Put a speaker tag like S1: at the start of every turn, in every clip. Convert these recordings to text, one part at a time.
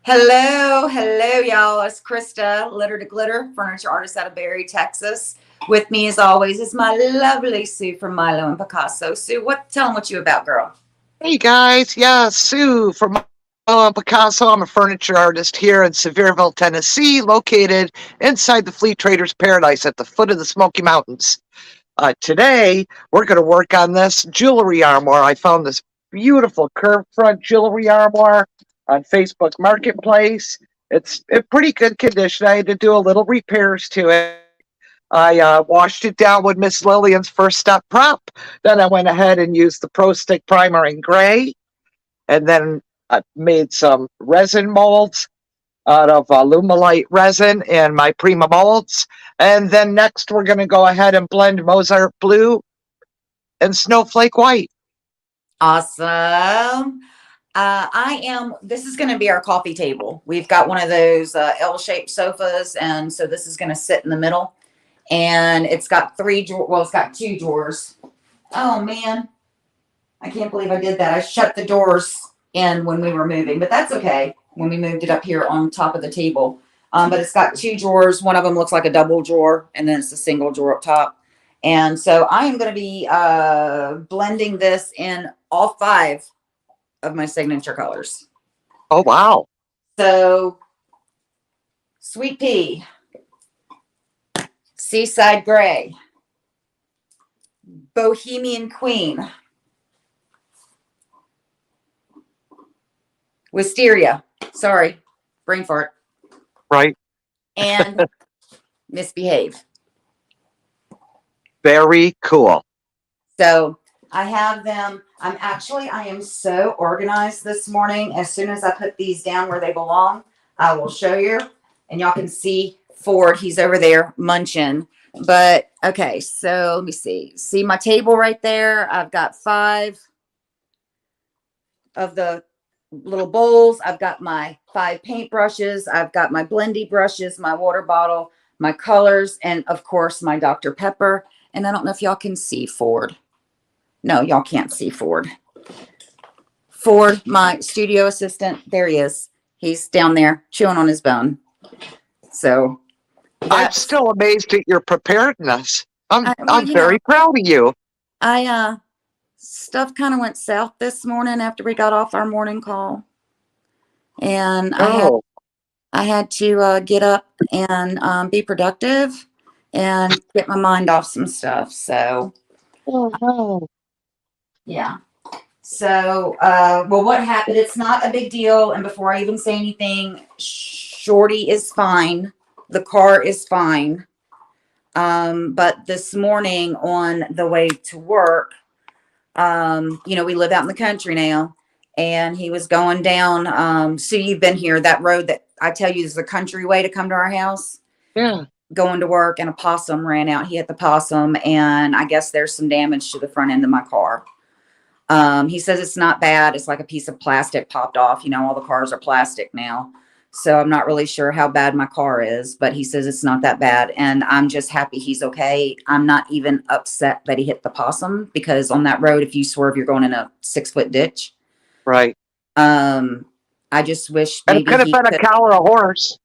S1: Hello, y'all. It's Crysta, Litter to Glitter, furniture artist out of Barry, Texas. With me, as always, is my lovely Sue from Milo and Picasso. Sue, tell them what you about, girl.
S2: Hey guys, yeah, Sue from Picasso. I'm a furniture artist here in Sevierville, Tennessee, located inside the Flea Trader's Paradise at the foot of the Smoky Mountains. Today, we're going to work on this jewelry armoire. I found this beautiful curved front jewelry armoire on Facebook Marketplace. It's in pretty good condition. I had to do a little repairs to it. I washed it down with Miss Lillian's First Step Prep. Then I went ahead and used the Pro Stick Primer in gray. And then I made some resin molds out of Lumalite resin and my Prima molds. And then next we're going to go ahead and blend Mozart Blue and Snowflake White.
S1: Awesome. This is going to be our coffee table. We've got one of those L-shaped sofas, and so this is going to sit in the middle. And it's got it's got two drawers. Oh, man. I can't believe I did that. I shut the doors in when we were moving, but that's okay. When we moved it up here on top of the table. But it's got two drawers. One of them looks like a double drawer, and then it's a single drawer up top. And so I am going to be blending this in all five of my signature colors.
S2: Oh, wow.
S1: So Sweet Pea, Seaside Gray, Bohemian Queen, Wisteria. Sorry, brain fart.
S2: Right.
S1: And Misbehave.
S2: Very cool.
S1: So I have them. I am so organized this morning. As soon as I put these down where they belong, I will show you. And y'all can see Ford. He's over there munching. But okay, so let me see. See my table right there? I've got 5 of the little bowls. I've got my 5 paint brushes. I've got my blendy brushes, my water bottle, my colors, and of course my Dr. Pepper. And I don't know if y'all can see Ford. No, y'all can't see Ford. Ford, my studio assistant, there he is. He's down there chewing on his bone. So
S2: I'm still amazed at your preparedness. I'm
S1: you know,
S2: very proud of you.
S1: Stuff kind of went south this morning after we got off our morning call. And
S2: Oh,
S1: I had to get up and be productive and get my mind off some stuff. So,
S2: oh no.
S1: yeah. So, well, what happened? It's not a big deal. And before I even say anything, Shorty is fine. The car is fine. But this morning on the way to work, we live out in the country now, and he was going down. So you've been here, that road that I tell you is the country way to come to our house.
S2: Yeah.
S1: Going to work, and a possum ran out. He hit the possum, and I guess there's some damage to the front end of my car. He says it's not bad. It's like a piece of plastic popped off. All the cars are plastic now. So I'm not really sure how bad my car is, but he says it's not that bad. And I'm just happy he's okay. I'm not even upset that he hit the possum, because on that road, if you swerve, you're going in a 6-foot ditch.
S2: Right.
S1: I just wish
S2: And it
S1: maybe
S2: could have
S1: he
S2: been a
S1: could,
S2: cow or a horse.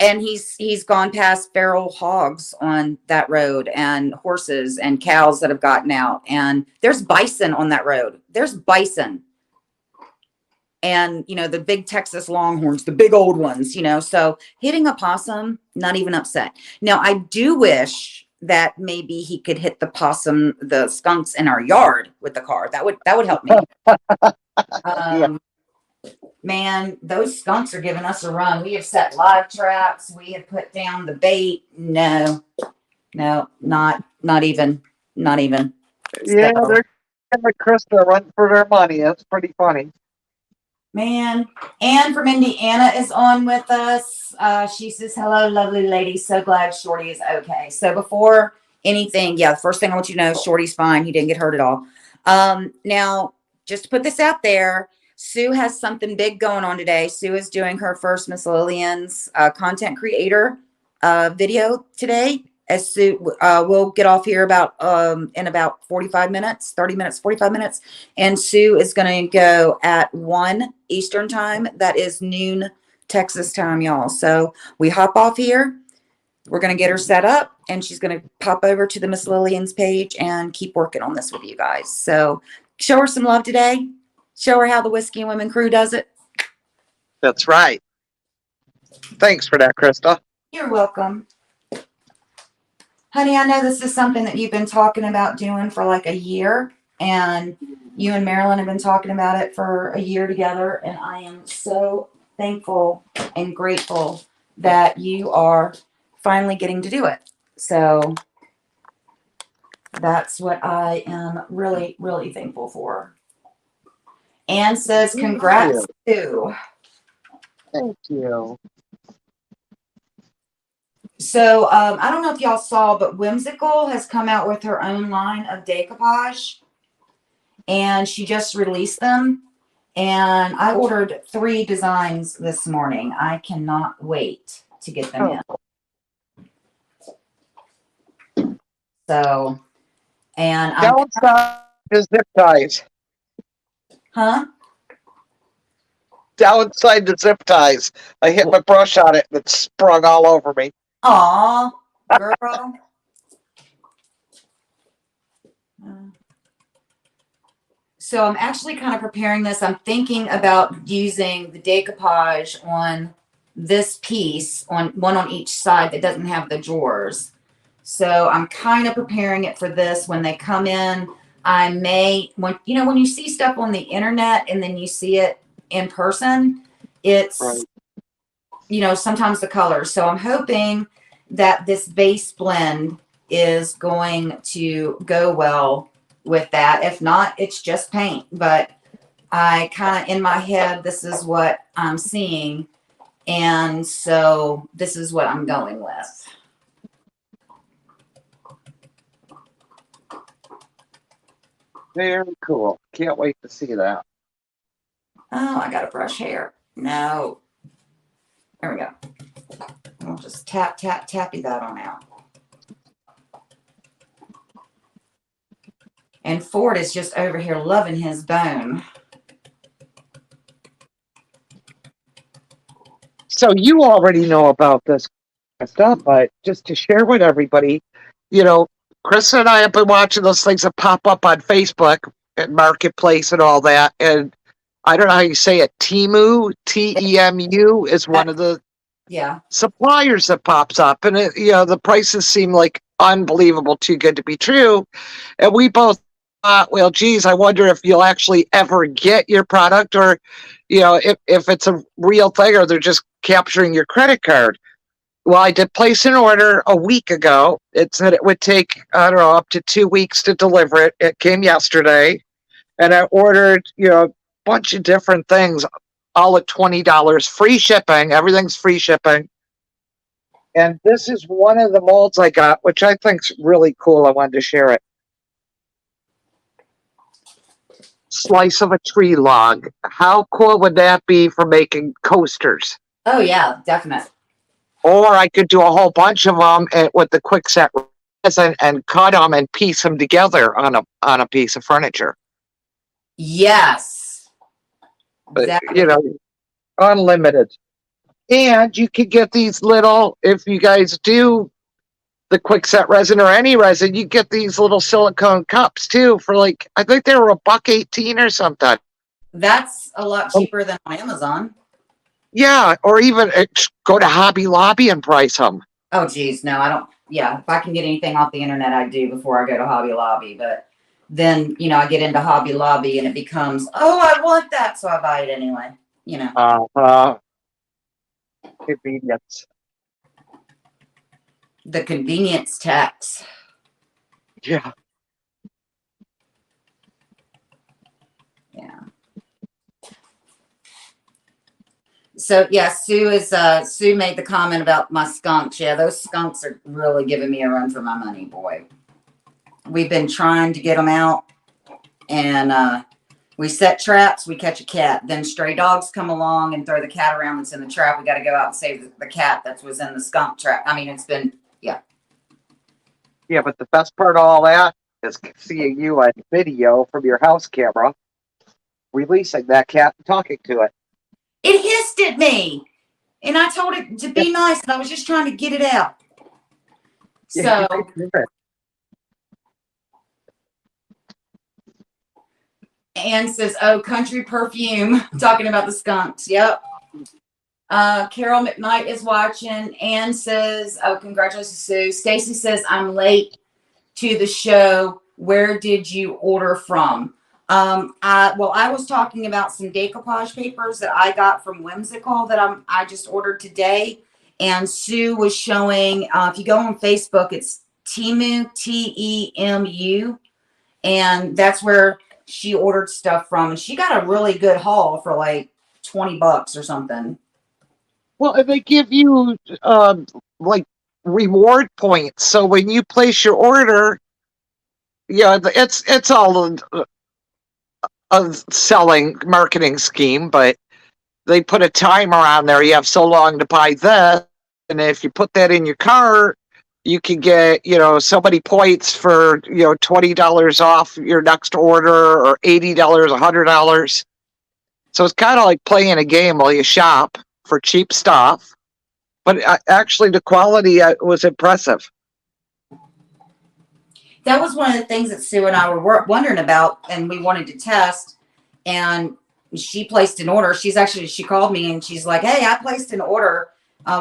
S1: and he's gone past feral hogs on that road, and horses and cows that have gotten out, and there's bison on that road. There's bison. And the big Texas Longhorns, the big old ones, so hitting a possum, not even upset. Now I do wish that maybe he could hit the skunks in our yard with the car. That would help me.
S2: Yeah.
S1: Man, those skunks are giving us a run. We have set live traps. We have put down the bait. No, not even.
S2: Yeah,
S1: So,
S2: they're giving Krista a run for their money. That's pretty funny.
S1: man, Anne from Indiana is on with us. She says, hello, lovely lady. So glad Shorty is okay. So before anything, the first thing I want you to know, Shorty's fine. He didn't get hurt at all. Now, just to put this out there, Sue has something big going on today. Sue is doing her first Miss Lillian's content creator video today as Sue, we'll get off here about in about 45 minutes, 30 minutes, 45 minutes. And Sue is going to go at 1 Eastern time. That is noon Texas time, y'all. So we hop off here. We're going to get her set up, and she's going to pop over to the Miss Lillian's page and keep working on this with you guys. So show her some love today. Show her how the Whiskey and Women crew does it.
S2: That's right. Thanks for that, Crysta.
S1: You're welcome. Honey, I know this is something that you've been talking about doing for like a year, and you and Marilyn have been talking about it for a year together, and I am so thankful and grateful that you are finally getting to do it. So that's what I am really, really thankful for. Anne says, congrats too.
S2: Thank you.
S1: So I don't know if y'all saw, but Whimsical has come out with her own line of decoupage, and she just released them. And I ordered 3 designs this morning. I cannot wait to get them in. So, and I'm
S2: Downside to zip ties.
S1: huh?
S2: Downside to zip ties. I hit my brush on it and it sprung all over me.
S1: Aw, girl. So I'm actually kind of preparing this. I'm thinking about using the decoupage on this piece, on one on each side that doesn't have the drawers. So I'm kind of preparing it for this. When they come in, I may, when you see stuff on the internet and then you see it in person, it's,
S2: right.
S1: Sometimes the colors. So I'm hoping that this base blend is going to go well with that. If not, it's just paint. But I kind of, in my head, this is what I'm seeing. And so this is what I'm going with.
S2: Very cool. Can't wait to see that.
S1: Oh, I got to brush hair. No. There we go. We'll just tappy that on out. And Ford is just over here loving his bone.
S2: So you already know about this stuff, but just to share with everybody, Chris and I have been watching those things that pop up on Facebook and Marketplace and all that. And I don't know how you say it. Temu, Temu is one of the suppliers that pops up. And, the prices seem like unbelievable, too good to be true. And we both thought, well, geez, I wonder if you'll actually ever get your product, or, if it's a real thing, or they're just capturing your credit card. Well, I did place an order a week ago. It said it would take, I don't know, up to 2 weeks to deliver it. It came yesterday. And I ordered, a bunch of different things, all at $20. Free shipping. Everything's free shipping. And this is one of the molds I got, which I think's really cool. I wanted to share it. Slice of a tree log. How cool would that be for making coasters?
S1: Oh, yeah, definitely.
S2: Or I could do a whole bunch of them with the quick set resin and cut them and piece them together on a piece of furniture.
S1: Yes.
S2: Exactly. Unlimited. And you could get these little, if you guys do the quick set resin or any resin, you get these little silicone cups too for I think they were $1.18 or something.
S1: That's a lot cheaper than on Amazon.
S2: Yeah, or even go to Hobby Lobby and price them.
S1: Oh, geez, no, I don't. Yeah, if I can get anything off the internet, I do before I go to Hobby Lobby. But then, I get into Hobby Lobby and it becomes, oh, I want that, so I buy it anyway.
S2: Convenience.
S1: The convenience tax.
S2: Yeah.
S1: Yeah. So yeah, Sue made the comment about my skunks. Yeah, those skunks are really giving me a run for my money, boy. We've been trying to get them out, and we set traps, we catch a cat. Then stray dogs come along and throw the cat around that's in the trap. We got to go out and save the cat that was in the skunk trap. I mean, it's been, yeah.
S2: Yeah, but the best part of all that is seeing you on video from your house camera releasing that cat and talking to it.
S1: It hissed at me, and I told it to
S2: Yeah,
S1: be nice, and I was just trying to get it out.
S2: yeah, you
S1: So
S2: could do it.
S1: Anne says, "Oh, country perfume," talking about the skunks. Yep. Carol McKnight is watching. Anne says, "Oh, congratulations, Sue." Stacy says, "I'm late to the show. Where did you order from?" I was talking about some decoupage papers that I got from Whimsical that I just ordered today, and Sue was showing. If you go on Facebook, it's Temu, Temu, and that's where she ordered stuff from, and she got a really good haul for like $20 or something.
S2: Well, and they give you like reward points. So when you place your order, yeah, it's all a selling marketing scheme, but they put a timer on there. You have so long to buy this, and if you put that in your cart, you can get so many points for $20 off your next order, or $80, $100. So it's kind of like playing a game while you shop for cheap stuff. But actually, the quality was impressive.
S1: That was one of the things that Sue and I were wondering about, and we wanted to test. And she placed an order. She called me and she's like, "Hey, I placed an order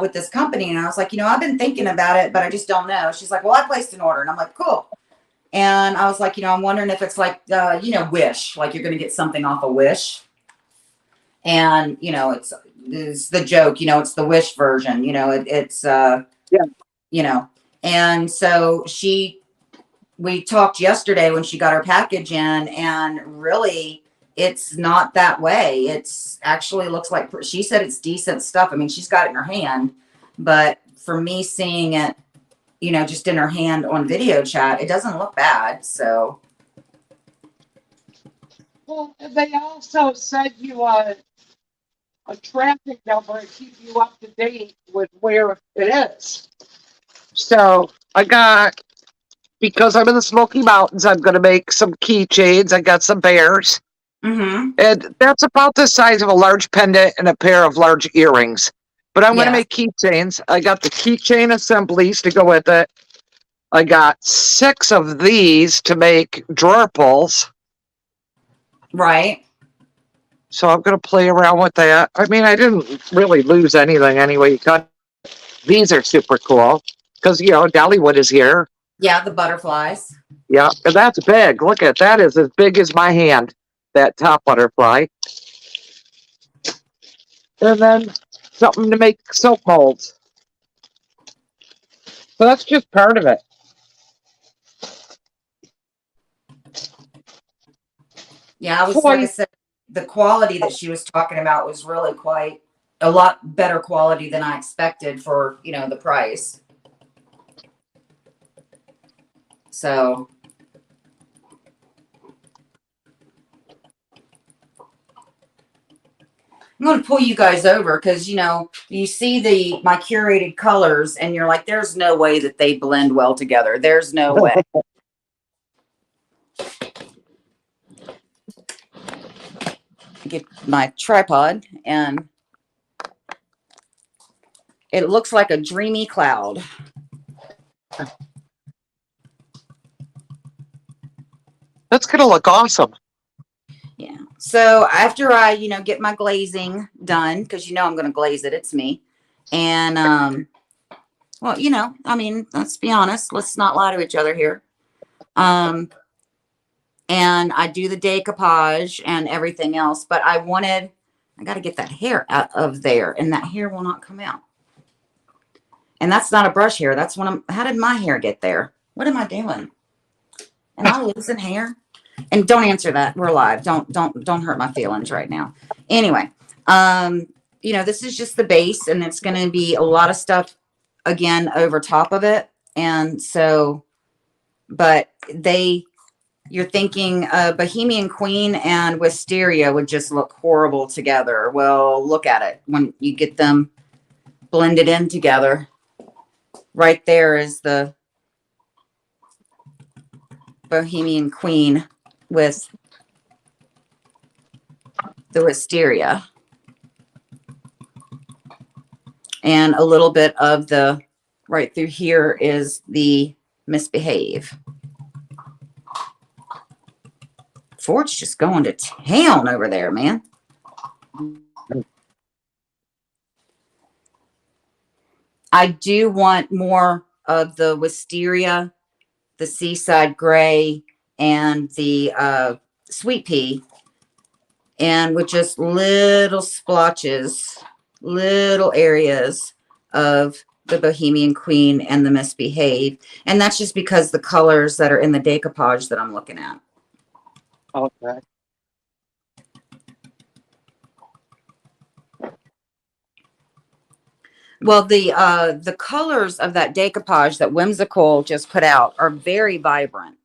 S1: with this company." And I was like, "I've been thinking about it, but I just don't know." She's like, "Well, I placed an order." And I'm like, "Cool." And I was like, I'm wondering if it's like, Wish, like you're going to get something off of Wish. And, it's the joke, it's the Wish version,
S2: Yeah.
S1: and so we talked yesterday when she got her package in, and really it's not that way. It's actually looks like, she said it's decent stuff. I mean, she's got it in her hand, but for me seeing it, just in her hand on video chat, it doesn't look bad. So.
S2: Well, they also send you a traffic number and keep you up to date with where it is. So because I'm in the Smoky Mountains, I'm going to make some keychains. I got some bears.
S1: Mm-hmm.
S2: And that's about the size of a large pendant and a pair of large earrings. But I'm going to
S1: Yeah.
S2: make keychains. I got the keychain assemblies to go with it. I got 6 of these to make drawer pulls.
S1: Right.
S2: So I'm going to play around with that. I mean, I didn't really lose anything anyway. These are super cool because, Dollywood is here.
S1: Yeah, the butterflies.
S2: Yeah, and that's big. Look at that, is as big as my hand, that top butterfly. And then something to make soap molds. So that's just part of it.
S1: Yeah, like I said, the quality that she was talking about was really quite a lot better quality than I expected for, the price. So I'm going to pull you guys over because, you see my curated colors and you're like, there's no way that they blend well together. There's no way. Get my tripod, and it looks like a dreamy cloud.
S2: That's going to look awesome.
S1: Yeah. So after I, get my glazing done, because I'm going to glaze it. It's me. And, well, I mean, let's be honest. Let's not lie to each other here. And I do the decoupage and everything else, but I got to get that hair out of there, and that hair will not come out. And that's not a brush hair. That's how did my hair get there? What am I doing? Am I losing hair? And don't answer that. We're live. Don't hurt my feelings right now. Anyway, this is just the base, and it's going to be a lot of stuff again over top of it. And so, but you're thinking Bohemian Queen and Wisteria would just look horrible together. Well, look at it when you get them blended in together. Right there is the Bohemian Queen with the wisteria. And a little bit of the, right through here is the Misbehave. Ford's just going to town over there, man. I do want more of the wisteria, the seaside gray, and the sweet pea, and with just little splotches, little areas of the Bohemian Queen and the Misbehave. And that's just because the colors that are in the decoupage that I'm looking at.
S2: Okay.
S1: Well, the colors of that decoupage that Whimsical just put out are very vibrant.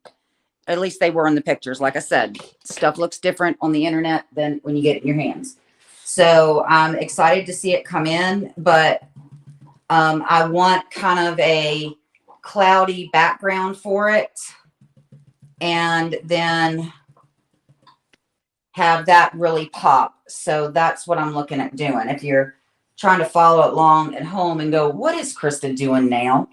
S1: At least they were in the pictures. Like I said, stuff looks different on the internet than when you get it in your hands. So I'm excited to see it come in, but I want kind of a cloudy background for it, and then have that really pop. So that's what I'm looking at doing. If you're trying to follow it along at home and go, what is Crysta doing now?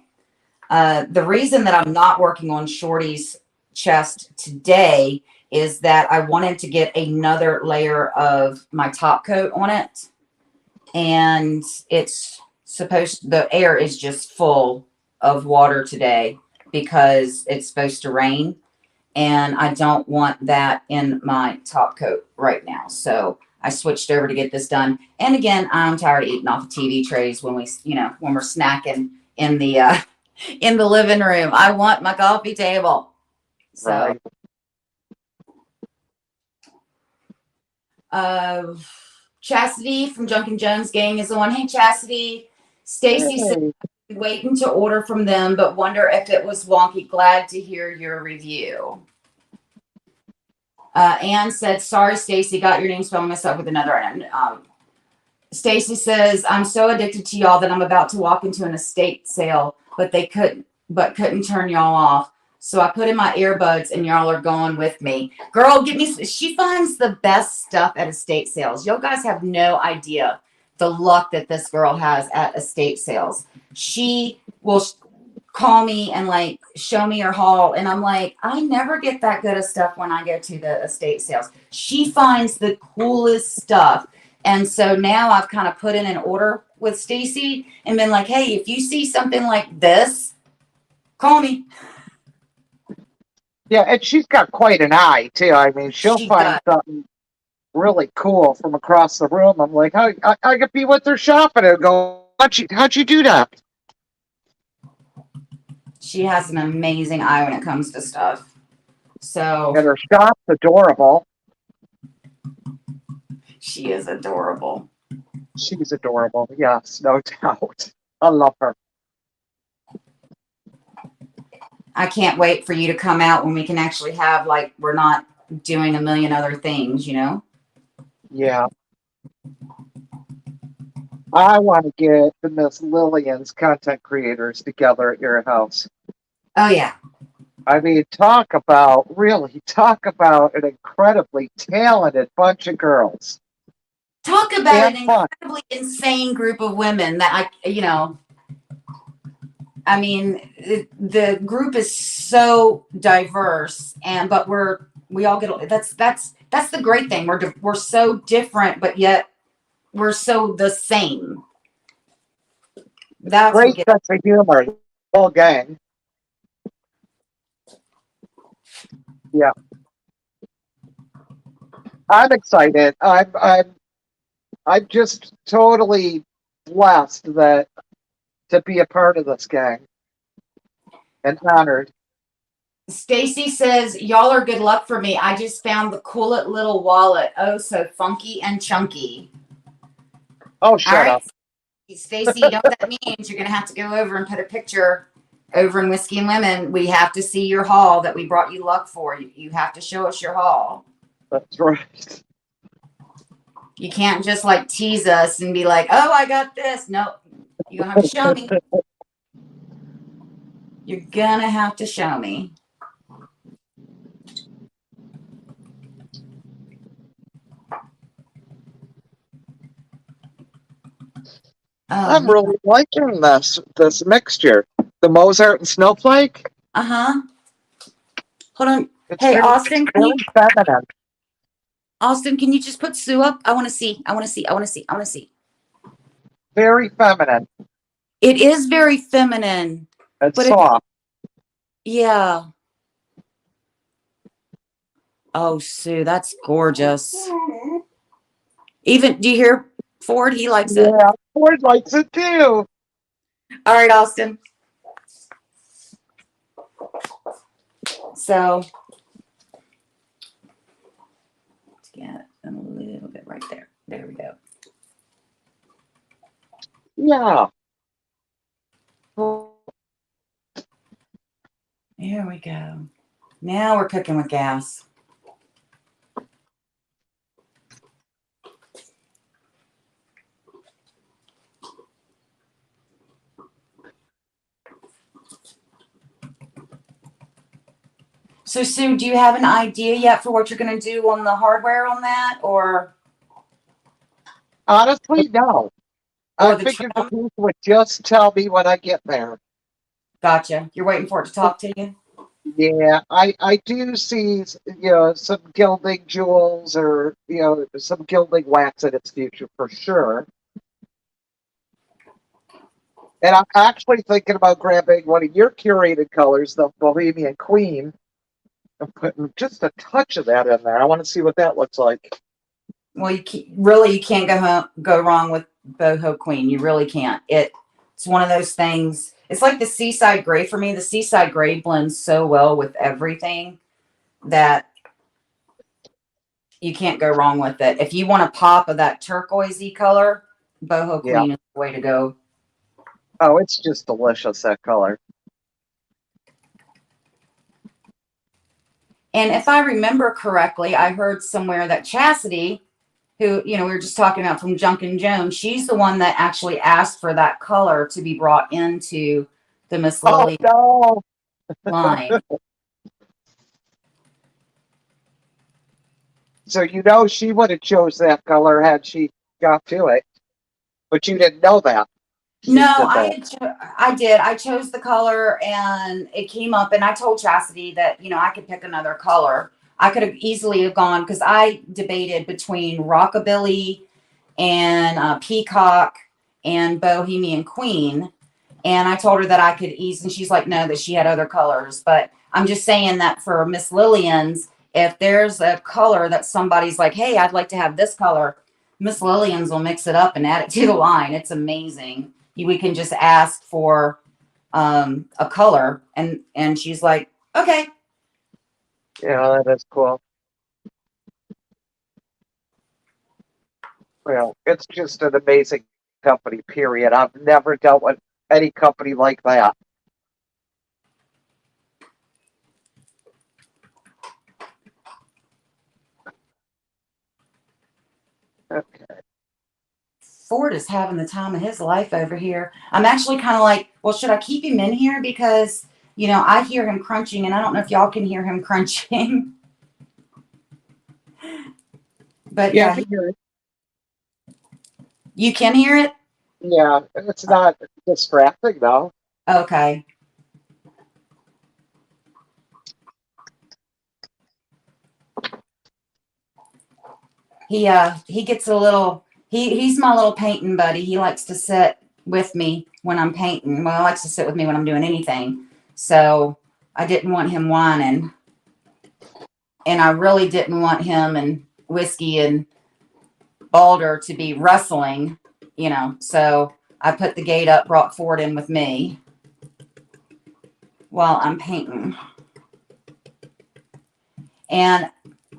S1: The reason that I'm not working on Shorty's chest today is that I wanted to get another layer of my top coat on it. And it's the air is just full of water today because it's supposed to rain. And I don't want that in my top coat right now. So I switched over to get this done. And again, I'm tired of eating off of TV trays when when we're snacking in the living room. I want my coffee table. So, Chastity from Junkin' Jones Gang is the one. Hey, Chastity. Stacy said, waiting to order from them, but wonder if it was wonky. Glad to hear your review. Anne said, sorry, Stacy, got your name spelled messed up with another N. Stacy says, I'm so addicted to y'all that I'm about to walk into an estate sale, but couldn't turn y'all off. So I put in my earbuds and y'all are going with me. Girl, she finds the best stuff at estate sales. You guys have no idea the luck that this girl has at estate sales. She will call me and like show me her haul, and I'm like, I never get that good of stuff when I go to the estate sales. She finds the coolest stuff. And so now I've kind of put in an order with Stacy and been like, hey, if you see something like this, call me.
S2: Yeah, and she's got quite an eye too. I mean, she'll find something really cool from across the room. I'm like, I could be with her shopping and go, how'd you do that?
S1: She has an amazing eye when it comes to stuff. So,
S2: and her shop's adorable.
S1: She is adorable.
S2: She's adorable. Yes, no doubt. I love her.
S1: I can't wait for you to come out when we can actually have, like, we're not doing a million other things, you know?
S2: Yeah. I want to get the Miss Lillian's content creators together at your house.
S1: Oh, yeah.
S2: I mean, talk about an incredibly talented bunch of girls.
S1: Talk about an incredibly insane group of women that I mean, the group is so diverse, but we all get, that's the great thing. We're so different, but yet we're so the same. That's
S2: great sense of humor, whole gang. Yeah, I'm excited. I'm just totally blessed to be a part of this gang and honored.
S1: Stacy says, y'all are good luck for me. I just found the coolest little wallet. Oh, so funky and chunky.
S2: Oh, shut up.
S1: Stacy, you know what that means? You're going to have to go over and put a picture over in Whiskey and Women. We have to see your haul that we brought you luck for. You have to show us your haul.
S2: That's right.
S1: You can't just like tease us and be like, oh, I got this. No, you're going to have to show me. You're going to have to show me. Oh,
S2: I'm
S1: man.
S2: really liking this mixture. The Mozart and Snowflake.
S1: Uh-huh. Hold on.
S2: It's
S1: Hey,
S2: very,
S1: Austin, can
S2: very
S1: you
S2: feminine.
S1: Austin, can you just put Sue up? I want to see. I want to see. I want to see. I want to see.
S2: Very feminine.
S1: It is very feminine,
S2: It's
S1: but it,
S2: soft.
S1: yeah. Oh, Sue, that's gorgeous. Even, do you hear Ford? He likes it.
S2: Yeah, Ford likes it too.
S1: All right, Austin. So, let's get a little bit right there. There we go.
S2: Yeah.
S1: There we go. Now we're cooking with gas. So, Sue, do you have an idea yet for what you're going to do on the hardware on that,
S2: Honestly, no. I
S1: or the
S2: figured the
S1: trim?
S2: piece would just tell me when I get there.
S1: Gotcha. You're waiting for it to talk to you?
S2: Yeah, I do see, some gilding jewels or, some gilding wax in its future for sure. And I'm actually thinking about grabbing one of your curated colors, the Bohemian Queen, and putting just a touch of that in there. I want to see what that looks like.
S1: Well, you can't go wrong with Boho Queen. You really can't. It's one of those things. It's like the Seaside Gray for me. The Seaside Gray blends so well with everything that you can't go wrong with it. If you want a pop of that turquoisey color, Boho
S2: Yeah.
S1: Queen is the way to go.
S2: Oh, it's just delicious, that color.
S1: And if I remember correctly, I heard somewhere that Chastity, who, we were just talking about from Junkin' Jones, she's the one that actually asked for that color to be brought into the Miss
S2: Oh,
S1: Lily
S2: no.
S1: line.
S2: So, she would have chose that color had she got to it. But you didn't know that. She
S1: No,
S2: did that.
S1: I did. I chose the color and it came up and I told Chastity that, I could pick another color. I could have easily have gone because I debated between Rockabilly and Peacock and Bohemian Queen. And I told her that I could and she's like, no, that she had other colors. But I'm just saying that for Miss Lillian's, if there's a color that somebody's like, hey, I'd like to have this color, Miss Lillian's will mix it up and add it to the line. It's amazing. We can just ask for a color and she's like, okay.
S2: Yeah, that is cool. Well, it's just an amazing company, period. I've never dealt with any company like that. Okay.
S1: Ford is having the time of his life over here. I'm actually kind of like, well, should I keep him in here? Because, I hear him crunching and I don't know if y'all can hear him crunching. But
S2: Yeah, I
S1: yeah,
S2: can hear it.
S1: you can hear it?
S2: Yeah, it's not distracting though.
S1: Okay. He gets a little he's my little painting buddy. He likes to sit with me when I'm painting. Well, he likes to sit with me when I'm doing anything. So I didn't want him whining. And I really didn't want him and Whiskey and Balder to be wrestling, So I put the gate up, brought Ford in with me while I'm painting. And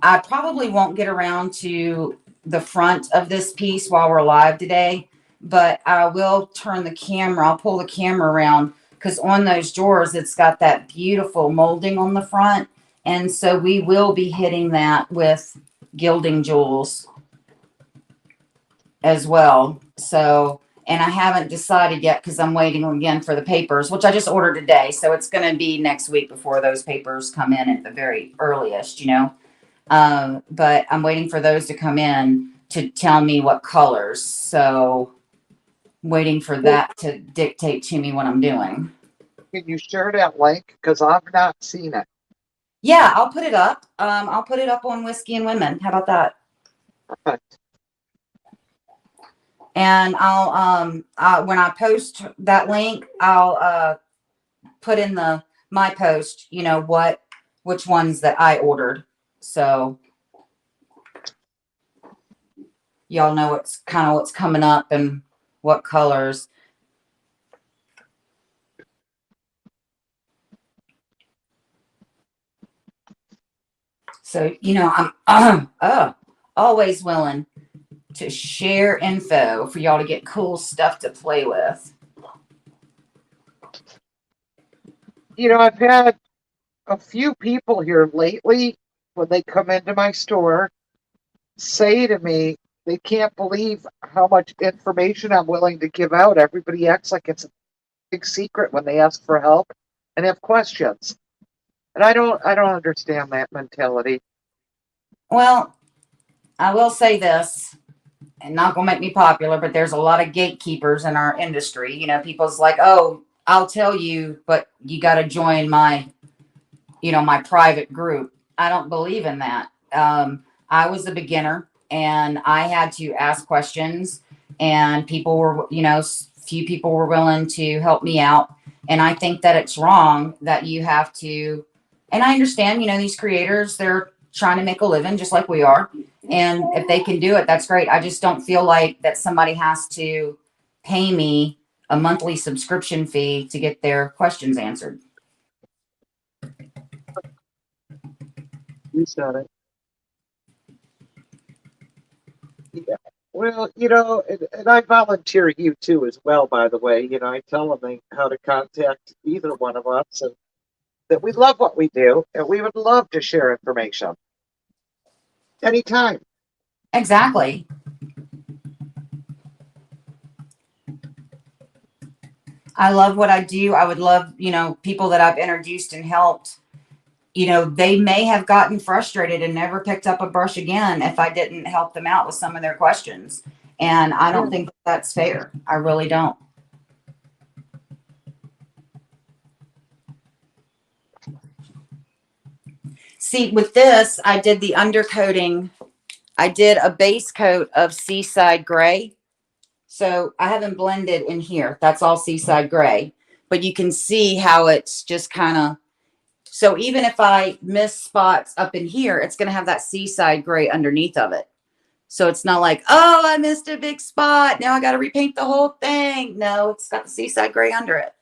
S1: I probably won't get around to the front of this piece while we're live today, but I will turn the camera. I'll pull the camera around because on those drawers, it's got that beautiful molding on the front. And so we will be hitting that with gilding jewels as well. So, and I haven't decided yet because I'm waiting again for the papers, which I just ordered today. So it's going to be next week before those papers come in at the very earliest, but I'm waiting for those to come in to tell me what colors. So waiting for
S2: Well,
S1: that to dictate to me what I'm doing.
S2: can you share that link? Because I've not seen it.
S1: Yeah, I'll put it up. I'll put it up on Whiskey and Women. How about that?
S2: Perfect.
S1: And I'll when I post that link, I'll put in the my post, which ones that I ordered. So y'all know what's kind of what's coming up and what colors. So, I'm always willing to share info for y'all to get cool stuff to play with.
S2: I've had a few people here lately when they come into my store say to me they can't believe how much information I'm willing to give out. Everybody acts like it's a big secret when they ask for help and have questions. And I don't understand that mentality.
S1: Well, I will say this, and not gonna make me popular, but there's a lot of gatekeepers in our industry. People's like, oh, I'll tell you, but you got to join my private group. I don't believe in that. I was a beginner and I had to ask questions, and people were, few people were willing to help me out. And I think that it's wrong that you have to, and I understand, these creators, they're trying to make a living just like we are. And if they can do it, that's great. I just don't feel like that somebody has to pay me a monthly subscription fee to get their questions answered.
S2: You said it. Yeah. Well, and I volunteer you too as well, by the way. I tell them how to contact either one of us and that we love what we do and we would love to share information anytime.
S1: Exactly. I love what I do. I would love, people that I've introduced and helped, they may have gotten frustrated and never picked up a brush again if I didn't help them out with some of their questions. And I
S2: Yeah.
S1: don't think that's fair. I really don't. See, with this, I did the undercoating. I did a base coat of Seaside Gray. So I haven't blended in here. That's all Seaside Gray. But you can see how it's just kind of, so even if I miss spots up in here, it's going to have that Seaside Gray underneath of it. So it's not like, oh, I missed a big spot. Now I got to repaint the whole thing. No, it's got the Seaside Gray under it.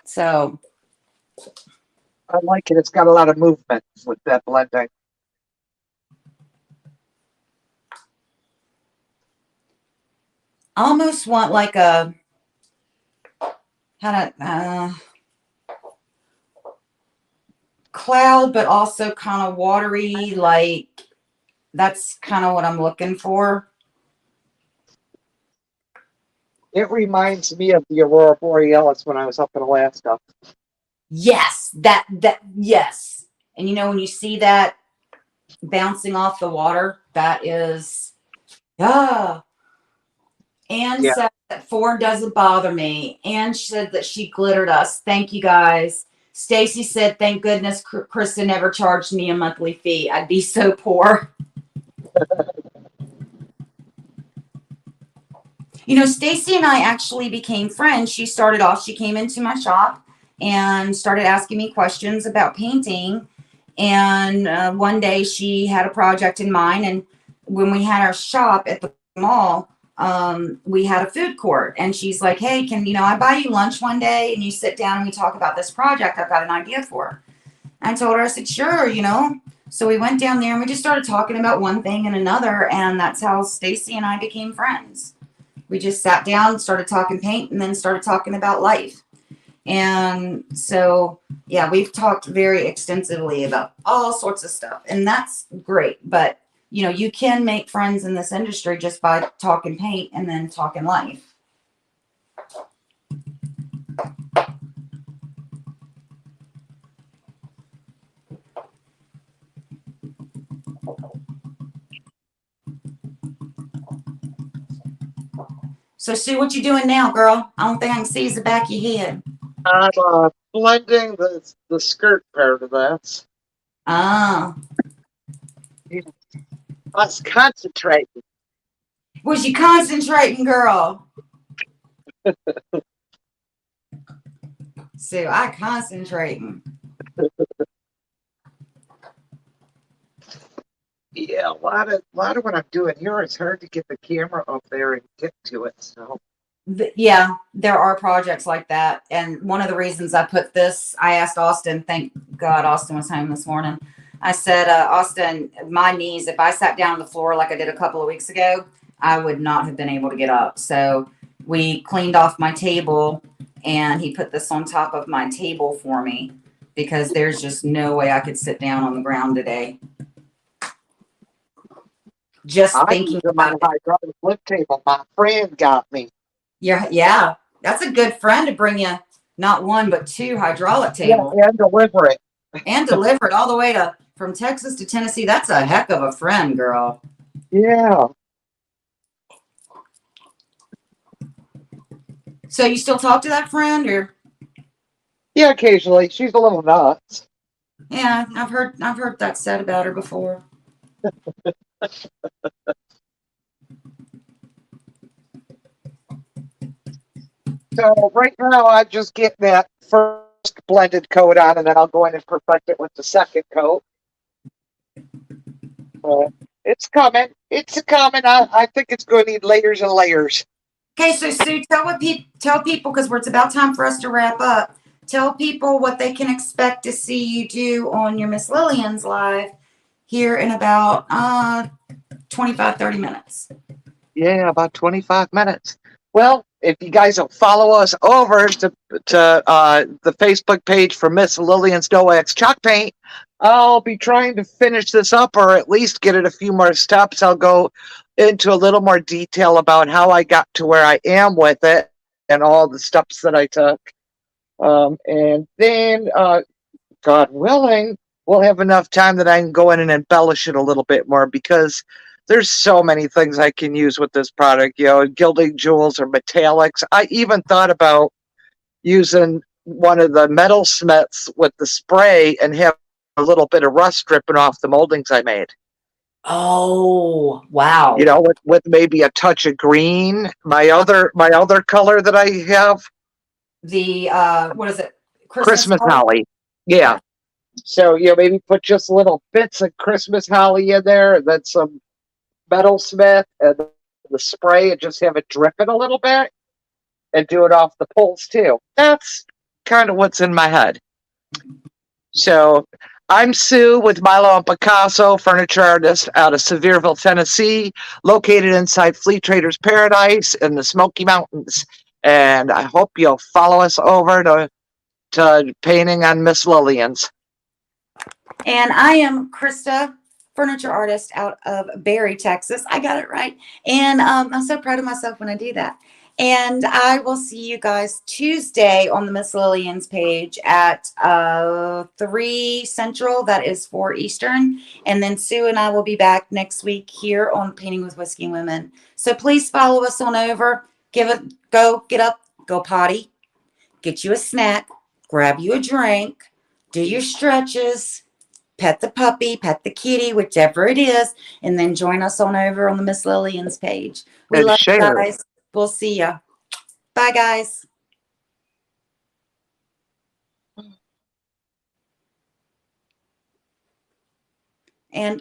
S1: So
S2: I like it. It's got a lot of movement with that blending.
S1: I almost want like a, how to, cloud, but also kind of watery. Like that's kind of what I'm looking for.
S2: It reminds me of the Aurora Borealis when I was up in Alaska.
S1: Yes, yes. And when you see that bouncing off the water, that is, ah. Anne
S2: Yeah.
S1: said that 4 doesn't bother me. Anne said that she glittered us. Thank you guys. Stacy said, thank goodness Crysta never charged me a monthly fee. I'd be so poor. Stacy and I actually became friends. She came into my shop and started asking me questions about painting. And one day she had a project in mind. And when we had our shop at the mall, we had a food court. And she's like, hey, can, I buy you lunch one day and you sit down and we talk about this project I've got an idea for. I told her, I said, sure. So we went down there and we just started talking about one thing and another. And that's how Stacy and I became friends. We just sat down, started talking paint, and then started talking about life. And so, yeah, we've talked very extensively about all sorts of stuff, and that's great. But, you can make friends in this industry just by talking paint and then talking life. So Sue, what you doing now, girl? I don't think I can see is the back of your head.
S2: I'm blending the skirt part of that.
S1: Ah.
S2: I was concentrating.
S1: Was you concentrating, girl? Sue, I concentrating.
S2: Yeah, a lot of what I'm doing here is hard to get the camera up there and get to it. So
S1: Yeah, there are projects like that. And one of the reasons I put this, I asked Austin, thank God Austin was home this morning. I said, Austin, my knees, if I sat down on the floor like I did a couple of weeks ago, I would not have been able to get up. So we cleaned off my table and he put this on top of my table for me because there's just no way I could sit down on the ground today. Just
S2: I'm
S1: thinking
S2: using my
S1: about it.
S2: hydraulic lift table. My friend got me.
S1: Yeah, that's a good friend to bring you not one but two hydraulic
S2: Yeah,
S1: tables
S2: and deliver it.
S1: and deliver it all the way to from Texas to Tennessee. That's a heck of a friend, girl.
S2: Yeah.
S1: So you still talk to that friend, or
S2: Yeah, occasionally. She's a little nuts.
S1: yeah, I've heard that said about her before.
S2: So right now I'm just getting that first blended coat on, and then I'll go in and perfect it with the second coat. It's coming. It's coming. I think it's going to need layers and layers.
S1: Okay, so Sue, tell people because it's about time for us to wrap up. Tell people what they can expect to see you do on your Miss Lillian's live here in about 25-30 minutes.
S2: Yeah, about 25 minutes. Well, if you guys will follow us over to the Facebook page for Miss Lillian's No Wax Chalk Paint, I'll be trying to finish this up or at least get it a few more steps. I'll go into a little more detail about how I got to where I am with it and all the steps that I took. And then, God willing, we'll have enough time that I can go in and embellish it a little bit more because there's so many things I can use with this product, gilding jewels or metallics. I even thought about using one of the metal smiths with the spray and have a little bit of rust dripping off the moldings I made.
S1: Oh, wow.
S2: With maybe a touch of green. My other color that I have,
S1: The what is it?
S2: Christmas
S1: Holly?
S2: holly. Yeah. So, maybe put just little bits of Christmas holly in there, and then some metal smith and the spray, and just have it dripping a little bit and do it off the poles too. That's kind of what's in my head. So I'm Sue with Milo and Picasso, furniture artist out of Sevierville, Tennessee, located inside Flea Trader's Paradise in the Smoky Mountains. And I hope you'll follow us over to painting on Miss Lillian's.
S1: And I am Crysta, furniture artist out of Berry, Texas. I got it right. And I'm so proud of myself when I do that. And I will see you guys Tuesday on the Miss Lillian's page at 3 Central. That is 4 Eastern. And then Sue and I will be back next week here on Painting with Whiskey and Women. So please follow us on over. Get up, go potty, get you a snack, grab you a drink, do your stretches, pet the puppy, pet the kitty, whichever it is, and then join us on over on the Miss Lillian's page. We
S2: And
S1: love you
S2: share.
S1: guys. We'll see ya. Bye, guys. And